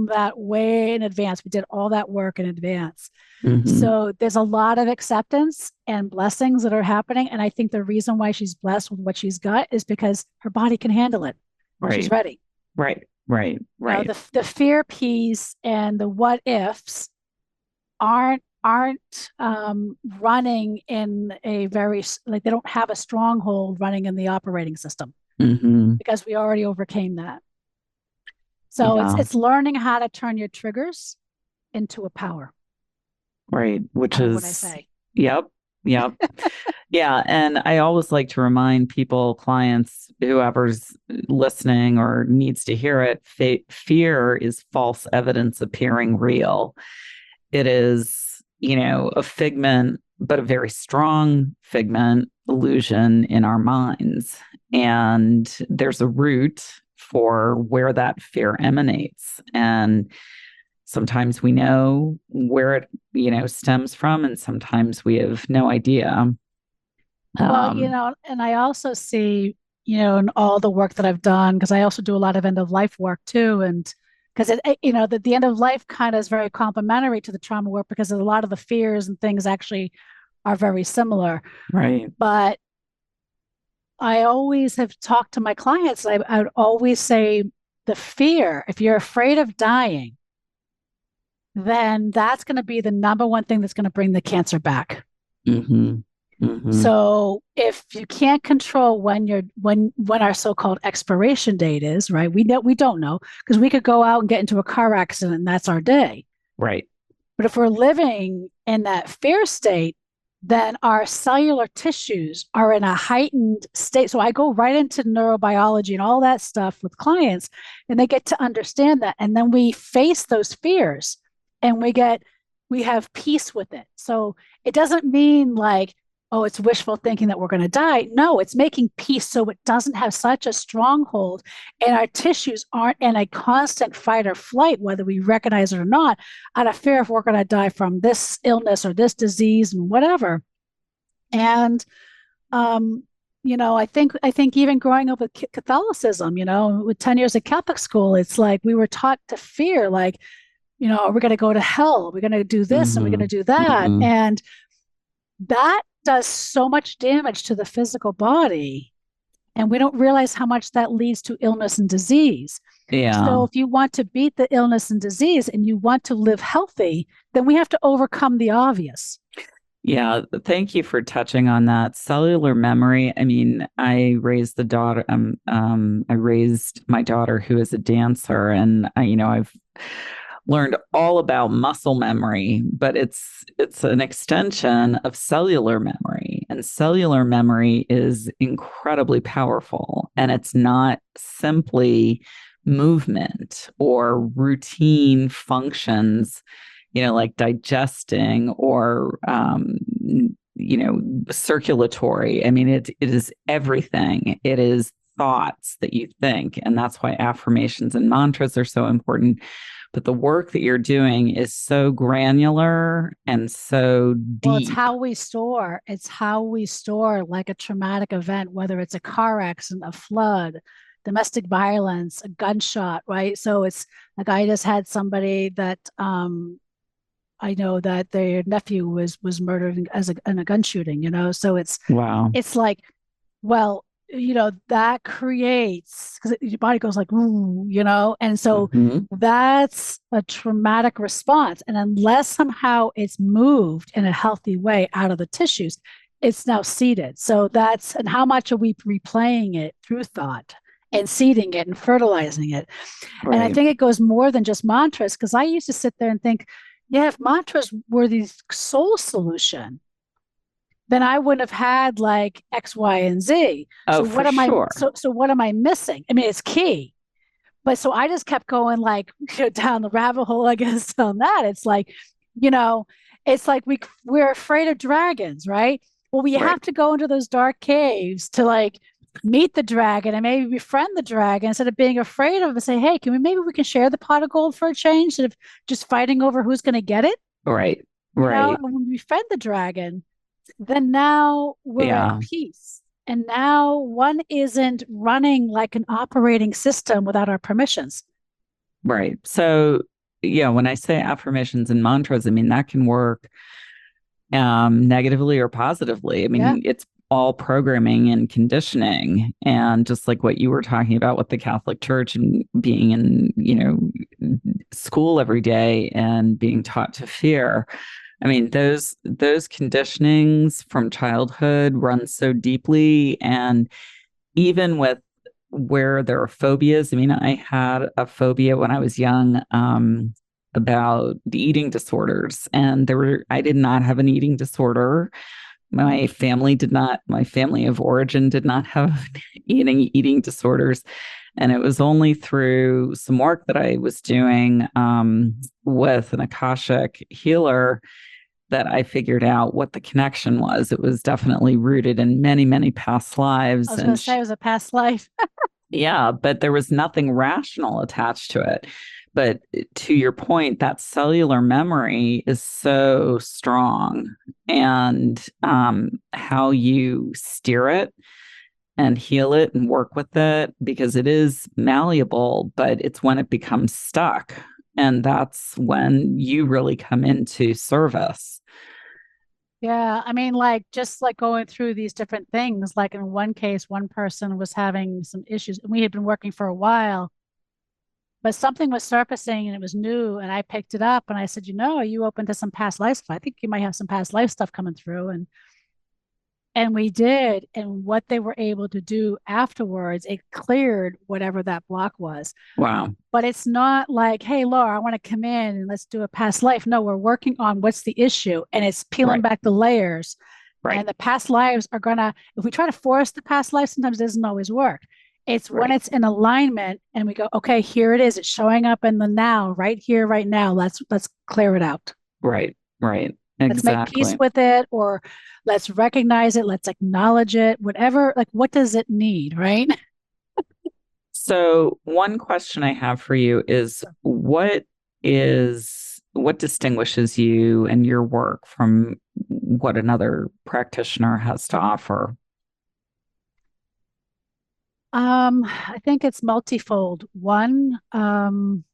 Speaker 2: that way in advance. We did all that work in advance.
Speaker 1: Mm-hmm.
Speaker 2: So there's a lot of acceptance and blessings that are happening. And I think the reason why she's blessed with what she's got is because her body can handle it when she's
Speaker 1: Right.
Speaker 2: ready.
Speaker 1: Right. Right. Right.
Speaker 2: The fear piece and the what ifs aren't running in a very like they don't have a stronghold running in the operating system
Speaker 1: Mm-hmm.
Speaker 2: because we already overcame that. So it's
Speaker 1: Yeah.
Speaker 2: it's learning how to turn your triggers into a power.
Speaker 1: Right. Which
Speaker 2: Kind of what I
Speaker 1: is,
Speaker 2: say.
Speaker 1: yep. Yep. Yeah. And I always like to remind people, clients, whoever's listening or needs to hear it, fear is false evidence appearing real. It is, a figment, but a very strong figment illusion in our minds. And there's a root for where that fear emanates. And sometimes we know where it, stems from, and sometimes we have no idea.
Speaker 2: Well,
Speaker 1: Um,
Speaker 2: and I also see, in all the work that I've done, because I also do a lot of end of life work too. And because the end of life kind of is very complementary to the trauma work because a lot of the fears and things actually are very similar.
Speaker 1: right.
Speaker 2: But I always have talked to my clients. I would always say the fear, if you're afraid of dying, then that's going to be the number one thing that's going to bring the cancer back.
Speaker 1: Mm-hmm. Mm-hmm.
Speaker 2: So if you can't control when our so-called expiration date is, right? We don't know because we could go out and get into a car accident and that's our day.
Speaker 1: Right.
Speaker 2: But if we're living in that fear state, then our cellular tissues are in a heightened state. So I go right into neurobiology and all that stuff with clients, and they get to understand that. And then we face those fears and we have peace with it. So it doesn't mean like, oh, it's wishful thinking that we're going to die. No, it's making peace so it doesn't have such a stronghold and our tissues aren't in a constant fight or flight, whether we recognize it or not, out of fear if we're going to die from this illness or this disease and whatever. And I think even growing up with Catholicism, with 10 years of Catholic school, it's like we were taught to fear, like, are we going to go to hell? We're going to do this and we're going
Speaker 1: Mm-hmm.
Speaker 2: to do that.
Speaker 1: Mm-hmm.
Speaker 2: And that does so much damage to the physical body. And we don't realize how much that leads to illness and disease.
Speaker 1: Yeah.
Speaker 2: So if you want to beat the illness and disease and you want to live healthy, then we have to overcome the obvious.
Speaker 1: Yeah, thank you for touching on that. Cellular memory. I mean, I raised my daughter who is a dancer, and I've learned all about muscle memory, but it's an extension of cellular memory. And cellular memory is incredibly powerful. And it's not simply movement or routine functions, like digesting or circulatory. I mean, it is everything. It is thoughts that you think. And that's why affirmations and mantras are so important. But the work that you're doing is so granular and so deep.
Speaker 2: Well, it's how we store. It's how we store like a traumatic event, whether it's a car accident, a flood, domestic violence, a gunshot, right? So it's like I just had somebody that I know that their nephew was murdered in a gun shooting. So
Speaker 1: Wow.
Speaker 2: it's like, well, that creates because your body goes like, ooh, and so that's a traumatic response. And unless somehow it's moved in a healthy way out of the tissues, it's now seeded. And how much are we replaying it through thought and seeding it and fertilizing it? Right. And I think it goes more than just mantras, because I used to sit there and think, yeah, if mantras were the soul solution, then I wouldn't have had like X, Y, and Z.
Speaker 1: Oh, so what am sure.
Speaker 2: So what am I missing? I mean, it's key. But so I just kept going like down the rabbit hole, I guess, on that. It's like, it's like we're afraid of dragons, right? Well, we have to go into those dark caves to like meet the dragon and maybe befriend the dragon instead of being afraid of it and say, hey, maybe we can share the pot of gold for a change instead of just fighting over who's going to get it.
Speaker 1: Right. Right.
Speaker 2: And when we befriend the dragon, then now we're at peace. And now one isn't running like an operating system without our permissions.
Speaker 1: Right. So, when I say affirmations and mantras, I mean, that can work negatively or positively. I mean, it's all programming and conditioning. And just like what you were talking about with the Catholic Church and being in, school every day and being taught to fear. I mean, those conditionings from childhood run so deeply. And even with where there are phobias, I mean, I had a phobia when I was young about the eating disorders. And I did not have an eating disorder. My family of origin did not have eating disorders. And it was only through some work that I was doing with an Akashic healer that I figured out what the connection was. It was definitely rooted in many, many past lives.
Speaker 2: I was going to say it was a past life.
Speaker 1: Yeah, but there was nothing rational attached to it. But to your point, that cellular memory is so strong, and how you steer it and heal it and work with it, because it is malleable, but it's when it becomes stuck. And that's when you really come into service.
Speaker 2: Yeah. I mean, like, just like going through these different things, like in one case, one person was having some issues and we had been working for a while, but something was surfacing and it was new. And I picked it up and I said, are you open to some past life stuff? I think you might have some past life stuff coming through. And we did. And what they were able to do afterwards, it cleared whatever that block was.
Speaker 1: Wow.
Speaker 2: But it's not like, hey, Laura, I want to come in and let's do a past life. No, we're working on what's the issue. And it's peeling back the layers. Right. And the past lives are going to, if we try to force the past life, sometimes it doesn't always work. It's when it's in alignment and we go, okay, here it is. It's showing up in the now, right here, right now. Let's clear it out.
Speaker 1: Right. Exactly.
Speaker 2: Let's make peace with it, or let's recognize it. Let's acknowledge it, whatever, like, what does it need? Right.
Speaker 1: So one question I have for you is what distinguishes you and your work from what another practitioner has to offer?
Speaker 2: I think it's multifold. One, I'm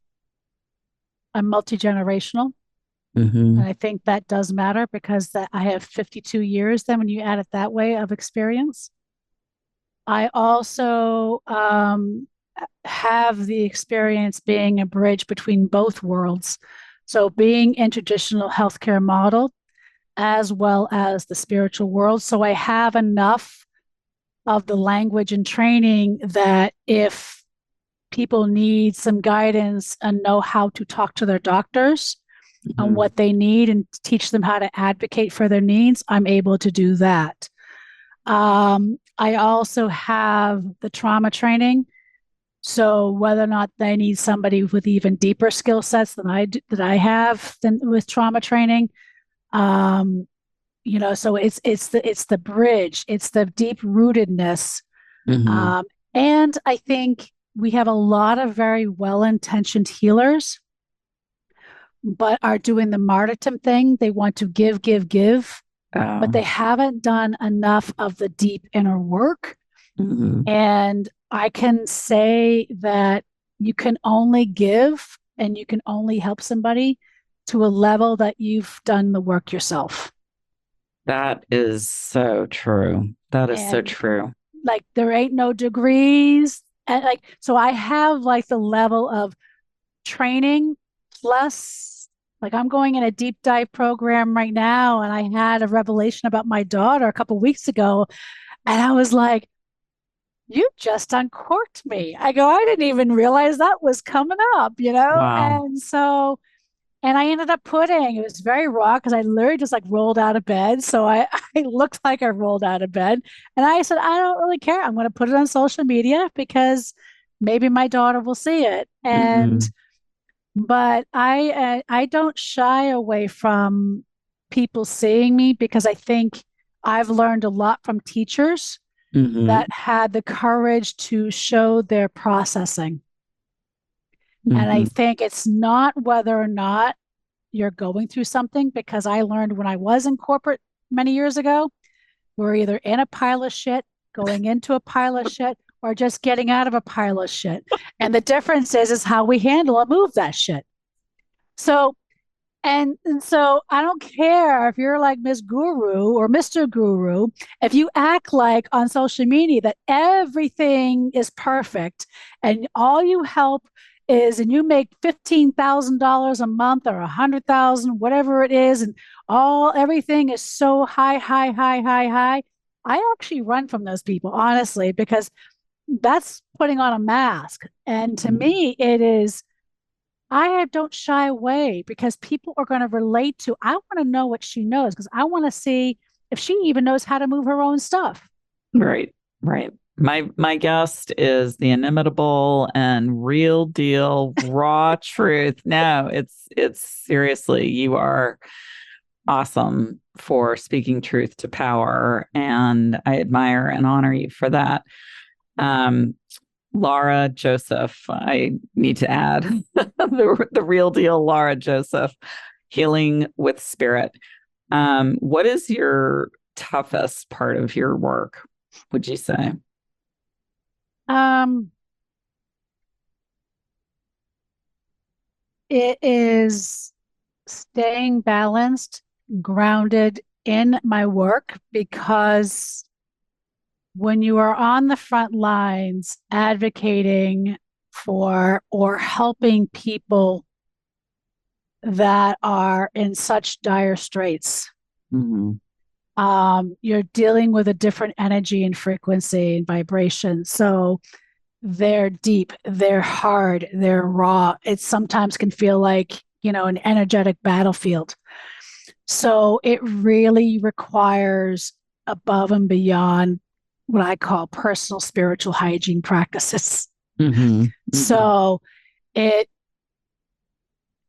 Speaker 2: multi-generational.
Speaker 1: Mm-hmm.
Speaker 2: And I think that does matter because I have 52 years then when you add it that way of experience. I also have the experience being a bridge between both worlds. So being in traditional healthcare model as well as the spiritual world. So I have enough of the language and training that if people need some guidance and know how to talk to their doctors on what they need and teach them how to advocate for their needs, I'm able to do that. I also have the trauma training. So whether or not they need somebody with even deeper skill sets than I have than with trauma training, so it's the bridge, it's the deep rootedness, and I think we have a lot of very well-intentioned healers, but are doing the martyrdom thing. They want to give, but they haven't done enough of the deep inner work. And I can say that you can only give and you can only help somebody to a level that you've done the work yourself.
Speaker 1: That is so true. That is so true.
Speaker 2: Like there ain't no degrees. And so I have like the level of training plus, like I'm going in a deep dive program right now. And I had a revelation about my daughter a couple of weeks ago. And I was like, you just uncorked me. I go, I didn't even realize that was coming up,
Speaker 1: Wow.
Speaker 2: And I ended up it was very raw because I literally just like rolled out of bed. So I looked like I rolled out of bed. And I said, I don't really care. I'm going to put it on social media because maybe my daughter will see it. But I don't shy away from people seeing me because I think I've learned a lot from teachers that had the courage to show their processing. And I think it's not whether or not you're going through something, because I learned when I was in corporate many years ago, we're either in a pile of shit, going into a pile of shit, or just getting out of a pile of shit. And the difference is how we handle and move that shit. So, and so I don't care if you're like Miss Guru or Mr. Guru, if you act like on social media that everything is perfect and all you help is, and you make $15,000 a month or 100,000, whatever it is, and everything is so high. I actually run from those people, honestly, because that's putting on a mask. And to me, it is, I don't shy away because people are going to relate to, I want to know what she knows because I want to see if she even knows how to move her own stuff.
Speaker 1: Right. My guest is the inimitable and real deal raw truth. No, it's seriously, you are awesome for speaking truth to power, and I admire and honor you for that. Laura Joseph, I need to add the real deal Laura Joseph, healing with spirit. What is your toughest part of your work, would you say?
Speaker 2: It is staying balanced, grounded in my work, because when you are on the front lines advocating for or helping people that are in such dire straits, you're dealing with a different energy and frequency and vibration. So they're deep, they're hard, they're raw. It sometimes can feel like, an energetic battlefield. So it really requires above and beyond what I call personal spiritual hygiene practices. So it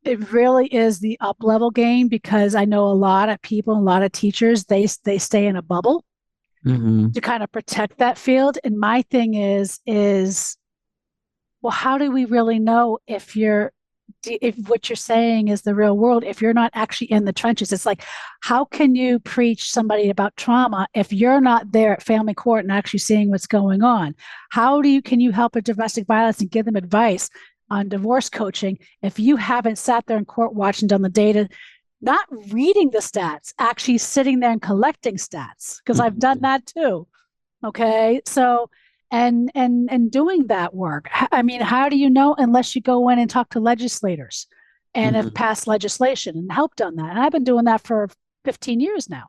Speaker 2: really is the up level game, because I know a lot of people, a lot of teachers, they stay in a bubble to kind of protect that field. And my thing is, well, how do we really know if what you're saying is the real world if you're not actually in the trenches? It's like, how can you preach somebody about trauma if you're not there at family court and actually seeing what's going on? Can you help with domestic violence and give them advice on divorce coaching if you haven't sat there in court watching, done the data, not reading the stats, actually sitting there and collecting stats? Because I've done that too. Okay. So, and doing that work. I mean, how do you know unless you go in and talk to legislators and have passed legislation and helped on that? And I've been doing that for 15 years now.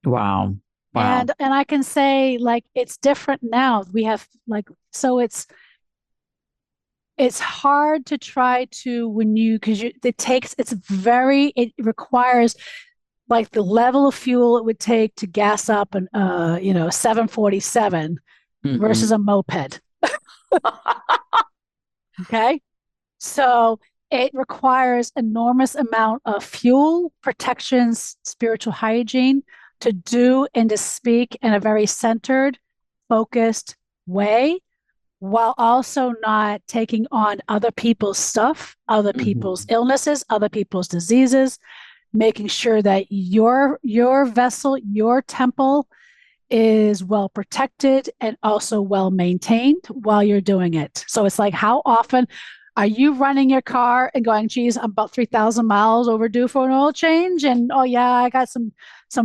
Speaker 1: Wow.
Speaker 2: And I can say, like, it's different now. We have, like, so it's it's hard to try to when you because it requires like the level of fuel it would take to gas up an 747 versus a moped. Okay. So it requires enormous amount of fuel, protections, spiritual hygiene to do and to speak in a very centered, focused way, while also not taking on other people's stuff, other people's illnesses, other people's diseases, making sure that your vessel, your temple is well protected and also well maintained while you're doing it. So it's like, how often are you running your car and going, geez, I'm about 3,000 miles overdue for an oil change? And oh yeah, I got some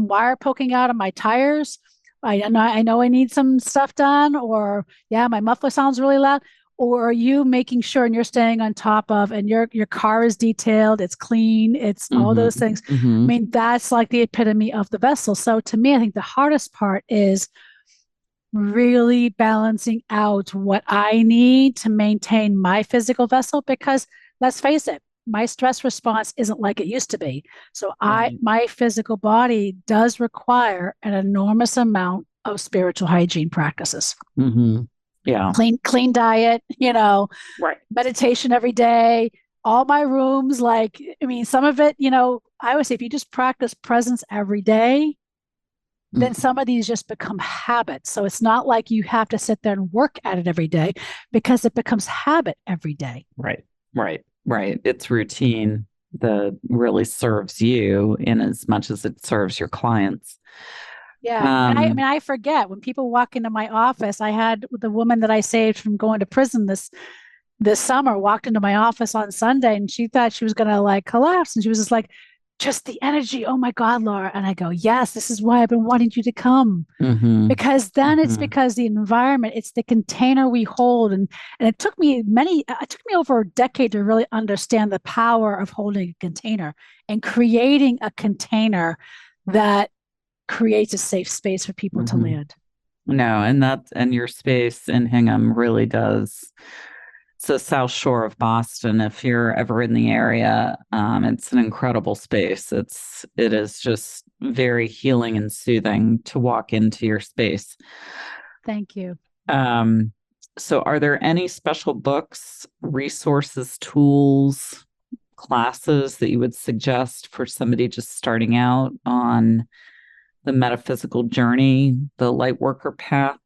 Speaker 2: wire poking out of my tires. I know I need some stuff done, or yeah, my muffler sounds really loud. Or are you making sure and you're staying on top of and your car is detailed, it's clean, it's all those things. I mean, that's like the epitome of the vessel. So to me, I think the hardest part is really balancing out what I need to maintain my physical vessel, because let's face it, my stress response isn't like it used to be. So my physical body does require an enormous amount of spiritual hygiene practices.
Speaker 1: Yeah.
Speaker 2: Clean diet,
Speaker 1: right.
Speaker 2: Meditation every day, all my rooms. Like, I mean, some of it, I would say if you just practice presence every day, then some of these just become habits. So it's not like you have to sit there and work at it every day, because it becomes habit every day.
Speaker 1: Right. It's routine that really serves you in as much as it serves your clients.
Speaker 2: Yeah. And I mean, I forget when people walk into my office. I had the woman that I saved from going to prison this summer walked into my office on Sunday, and she thought she was going to like collapse. And she was just like, just the energy. Oh my God, Laura. And I go, yes, this is why I've been wanting you to come. Because then it's because the environment, it's the container we hold. And it took me over a decade to really understand the power of holding a container and creating a container that creates a safe space for people to land.
Speaker 1: No, and your space in Hingham really does. It's the South Shore of Boston. If you're ever in the area, it's an incredible space. It is just very healing and soothing to walk into your space.
Speaker 2: Thank you.
Speaker 1: So are there any special books, resources, tools, classes that you would suggest for somebody just starting out on the metaphysical journey, the light worker path?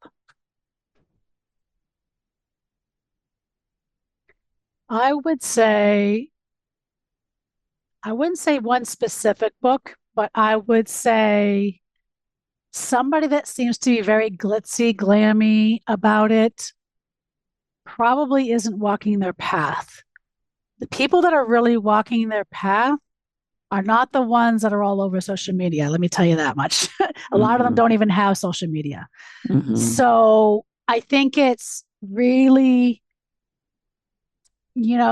Speaker 2: I wouldn't say one specific book, but I would say somebody that seems to be very glitzy, glammy about it probably isn't walking their path. The people that are really walking their path are not the ones that are all over social media. Let me tell you that much. A lot of them don't even have social media. So I think it's really,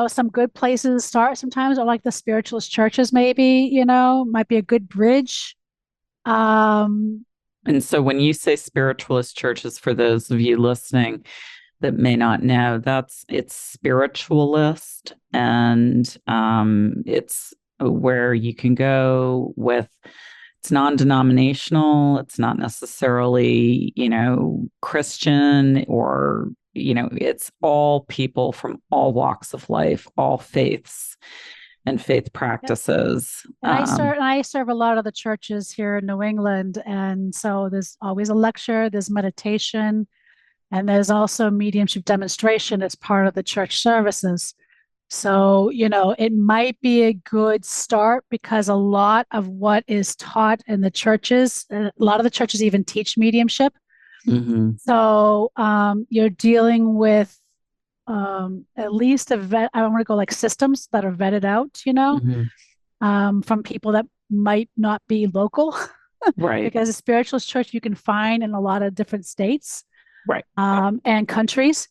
Speaker 2: some good places to start sometimes are like the spiritualist churches, maybe, might be a good bridge.
Speaker 1: And so when you say spiritualist churches, for those of you listening that may not know, it's spiritualist, and it's where you can go with, it's non-denominational, it's not necessarily, Christian, or, it's all people from all walks of life, all faiths and faith practices.
Speaker 2: And I serve a lot of the churches here in New England. And so there's always a lecture, there's meditation, and there's also mediumship demonstration as part of the church services. So, it might be a good start, because a lot of what is taught in the churches, a lot of the churches even teach mediumship. So you're dealing with at least I want to go like systems that are vetted out, from people that might not be local.
Speaker 1: Right.
Speaker 2: Because a spiritualist church you can find in a lot of different states.
Speaker 1: Right.
Speaker 2: And countries.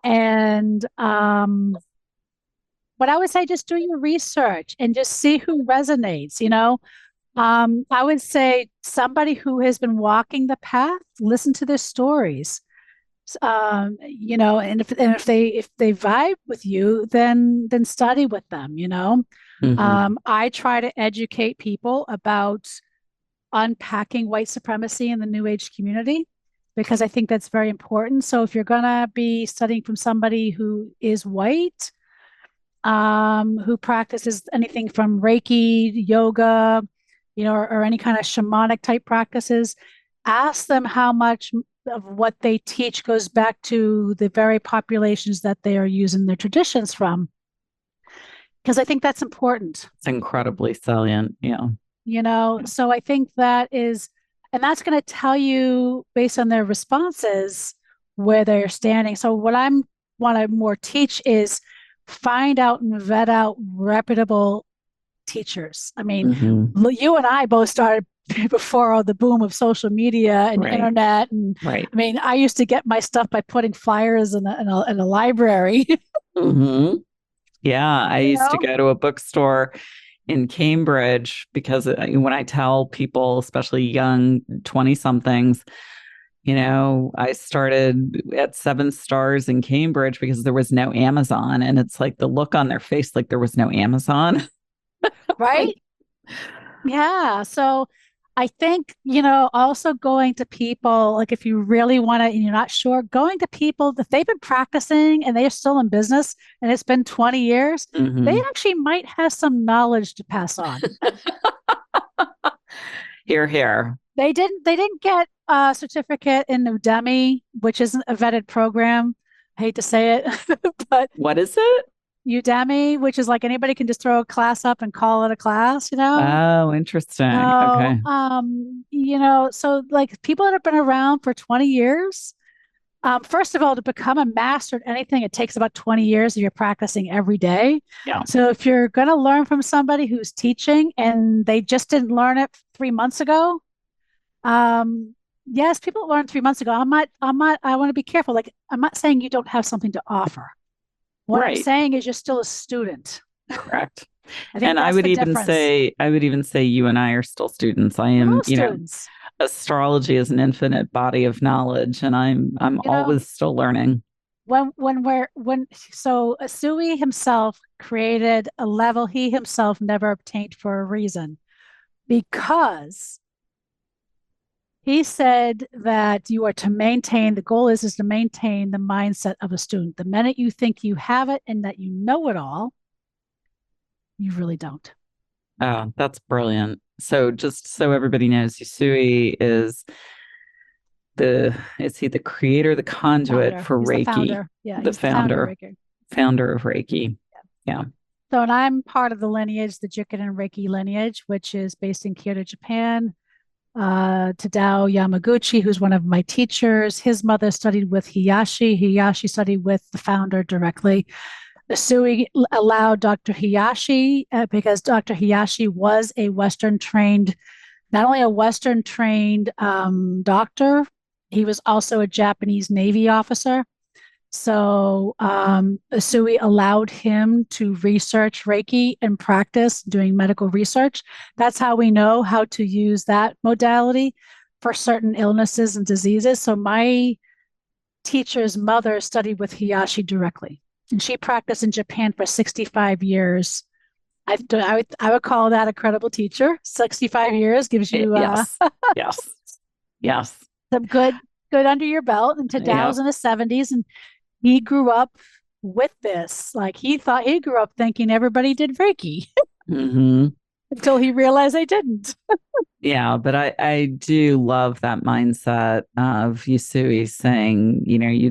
Speaker 2: And but I would say just do your research and just see who resonates, I would say somebody who has been walking the path, listen to their stories. And if they vibe with you, then study with them.
Speaker 1: Hmm.
Speaker 2: I try to educate people about unpacking white supremacy in the New Age community because I think that's very important. So if you're going to be studying from somebody who is white, who practices anything from Reiki, yoga, or any kind of shamanic type practices, ask them how much of what they teach goes back to the very populations that they are using their traditions from. Because I think that's important.
Speaker 1: It's incredibly salient. Yeah. Yeah.
Speaker 2: So I think that is, and that's going to tell you based on their responses where they're standing. So what I'm want to more teach is find out and vet out reputable teachers. I mean,
Speaker 1: Hmm.
Speaker 2: you and I both started before all the boom of social media and
Speaker 1: Right.
Speaker 2: internet. And
Speaker 1: Right.
Speaker 2: I mean, I used to get my stuff by putting flyers in a library.
Speaker 1: Hmm. Yeah. I
Speaker 2: you
Speaker 1: used to
Speaker 2: know?
Speaker 1: go to a bookstore in Cambridge because when I tell people, especially young 20 somethings, I started at Seven Stars in Cambridge because there was no Amazon. And it's like the look on their face, like there was no Amazon.
Speaker 2: Right?
Speaker 1: Like,
Speaker 2: Yeah. So I think, also going to people, like if you really want to, and you're not sure, going to people, if they've been practicing and they're still in business and it's been 20 years, they
Speaker 1: mhm.
Speaker 2: actually might have some knowledge to pass on.
Speaker 1: Here, here.
Speaker 2: They didn't get a certificate in Udemy, which isn't a vetted program. I hate to say it, but
Speaker 1: What is it?
Speaker 2: Udemy, which is like anybody can just throw a class up and call it a class.
Speaker 1: Oh, interesting.
Speaker 2: So,
Speaker 1: Okay.
Speaker 2: so like people that have been around for 20 years, first of all, to become a master at anything, it takes about 20 years and you're practicing every day.
Speaker 1: Yeah.
Speaker 2: So if you're going to learn from somebody who's teaching and they just didn't learn it 3 months ago, yes, people learned 3 months ago. I want to be careful. Like, I'm not saying you don't have something to offer. What I'm
Speaker 1: Right.
Speaker 2: saying is you're still a student.
Speaker 1: Correct.
Speaker 2: I think
Speaker 1: And I
Speaker 2: that's
Speaker 1: would
Speaker 2: the
Speaker 1: even
Speaker 2: difference.
Speaker 1: say, I would even say you and I are still students. I
Speaker 2: We're
Speaker 1: am,
Speaker 2: all students.
Speaker 1: astrology is an infinite body of knowledge, and I'm
Speaker 2: You know,
Speaker 1: always still learning.
Speaker 2: when so Usui himself created a level he himself never obtained for a reason because he said that you are to maintain the goal is to maintain the mindset of a student. The minute you think you have it and that you know it all, you really don't.
Speaker 1: Oh, that's brilliant. So just so everybody knows, Usui is he the creator, the conduit
Speaker 2: Founder.
Speaker 1: for
Speaker 2: He's the
Speaker 1: Reiki,
Speaker 2: founder. Yeah,
Speaker 1: the
Speaker 2: he's the founder of
Speaker 1: founder,
Speaker 2: Reiki.
Speaker 1: founder of Reiki. Yeah.
Speaker 2: So, and I'm part of the lineage, the Jikiden Reiki lineage, which is based in Kyoto, Japan. Tadao Yamaguchi, who's one of my teachers, his mother studied with Hiyashi. Hiyashi studied with the founder directly. Usui allowed Dr. Hiyashi, because Dr. Hiyashi was a Western trained, not only a Western trained doctor, he was also a Japanese Navy officer. So Usui allowed him to research Reiki and practice doing medical research. That's how we know how to use that modality for certain illnesses and diseases. So my teacher's mother studied with Hiyashi directly, and she practiced in Japan for 65 years. I would call that a credible teacher. 65 years gives you
Speaker 1: Yes. Yes. Yes.
Speaker 2: some good under your belt. And
Speaker 1: Yeah.
Speaker 2: Tadao's in his 70s, and he grew up with this. Like he grew up thinking everybody did Reiki
Speaker 1: Hmm.
Speaker 2: until he realized they didn't.
Speaker 1: Yeah, but I do love that mindset of Usui saying,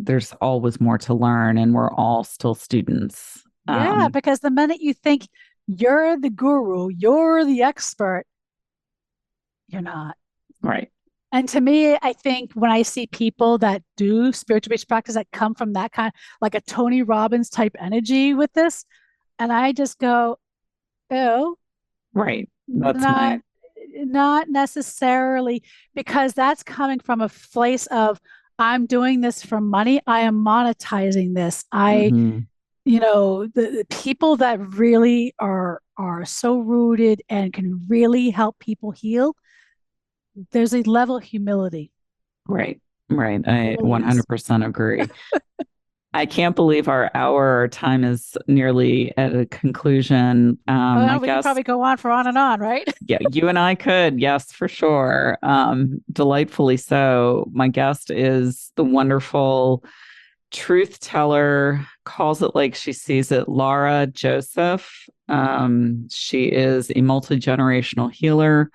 Speaker 1: there's always more to learn and we're all still students.
Speaker 2: Yeah, because the minute you think you're the guru, you're the expert, you're not.
Speaker 1: Right.
Speaker 2: And to me, I think when I see people that do spiritual based practice that come from that kind, like a Tony Robbins type energy with this, and I just go, oh,
Speaker 1: Right. That's
Speaker 2: not
Speaker 1: my
Speaker 2: not necessarily, because that's coming from a place of I'm doing this for money. I am monetizing this.
Speaker 1: hmm
Speaker 2: The people that really are so rooted and can really help people heal, there's a level of humility.
Speaker 1: right. Right. I 100% agree. I can't believe our time is nearly at a conclusion.
Speaker 2: Well,
Speaker 1: My
Speaker 2: we could
Speaker 1: guest,
Speaker 2: probably go on and on, right?
Speaker 1: yeah, you and I could, yes, for sure. Delightfully so. My guest is the wonderful truth teller, calls it like she sees it, Laura Joseph. She is a multi-generational healer,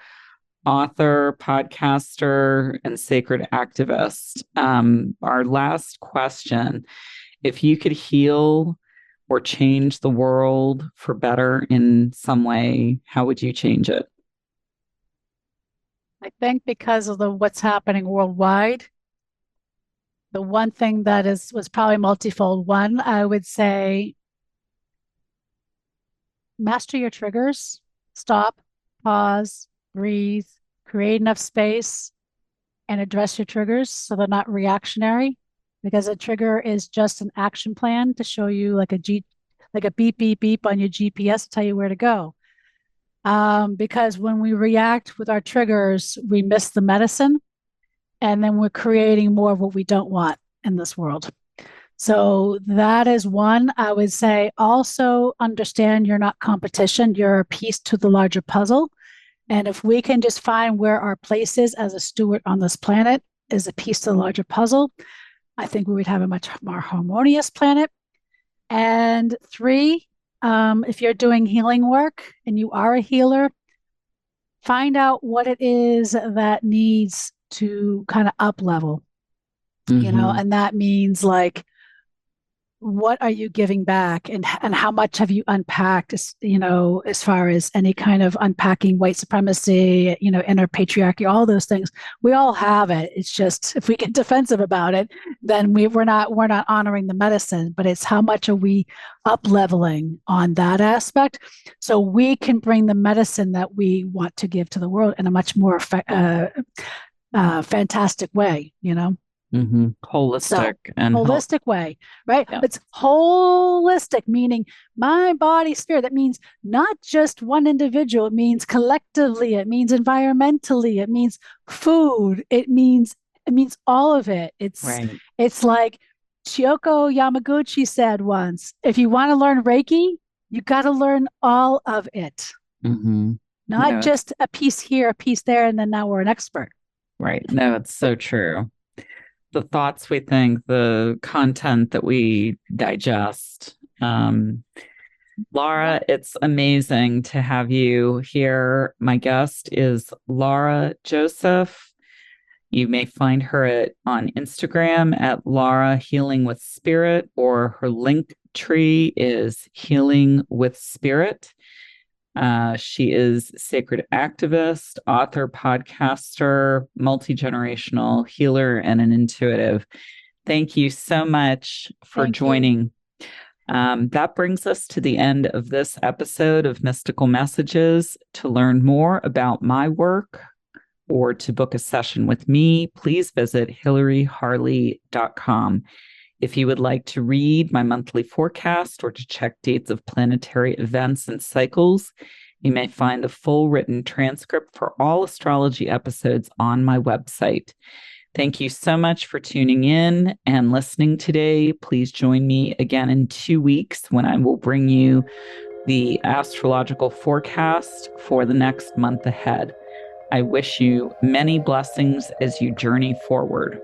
Speaker 1: author, podcaster, and sacred activist. Our last question: if you could heal or change the world for better in some way, how would you change it?
Speaker 2: I think because of what's happening worldwide, the one thing that was probably multifold. One, I would say master your triggers, stop, pause, breathe, create enough space, and address your triggers so they're not reactionary. Because a trigger is just an action plan to show you like a beep, beep, beep on your GPS to tell you where to go. Because when we react with our triggers, we miss the medicine, and then we're creating more of what we don't want in this world. So that is one. I would say also understand you're not competition, you're a piece to the larger puzzle. And if we can just find where our place is as a steward on this planet is a piece to the larger puzzle, I think we would have a much more harmonious planet. And three, if you're doing healing work and you are a healer, find out what it is that needs to kind of up level, and that means like, what are you giving back, and how much have you unpacked, as far as any kind of unpacking white supremacy, inner patriarchy, all those things. We all have it. It's just if we get defensive about it, then we're not honoring the medicine. But it's how much are we up leveling on that aspect, so we can bring the medicine that we want to give to the world in a much more fantastic way. So
Speaker 1: Holistic and
Speaker 2: holistic way, right?
Speaker 1: yeah.
Speaker 2: It's holistic, meaning mind, body, spirit. That means not just one individual. It means collectively. It means environmentally. It means food. It means all of it. It's
Speaker 1: Right.
Speaker 2: it's like Chioko Yamaguchi said once: if you want to learn Reiki, you got to learn all of it, not
Speaker 1: No,
Speaker 2: just a piece here, a piece there, and then now we're an expert.
Speaker 1: right. No, it's so true. The thoughts we think, the content that we digest. Laura, it's amazing to have you here. My guest is Laura Joseph. You may find her on Instagram at Laura Healing with Spirit, or her link tree is Healing with Spirit. She is sacred activist, author, podcaster, multi-generational healer, and an intuitive. Thank you so much for joining. That brings us to the end of this episode of Mystical Messages. To learn more about my work or to book a session with me, please visit hilaryharley.com. If you would like to read my monthly forecast or to check dates of planetary events and cycles, you may find a full written transcript for all astrology episodes on my website. Thank you so much for tuning in and listening today. Please join me again in 2 weeks when I will bring you the astrological forecast for the next month ahead. I wish you many blessings as you journey forward.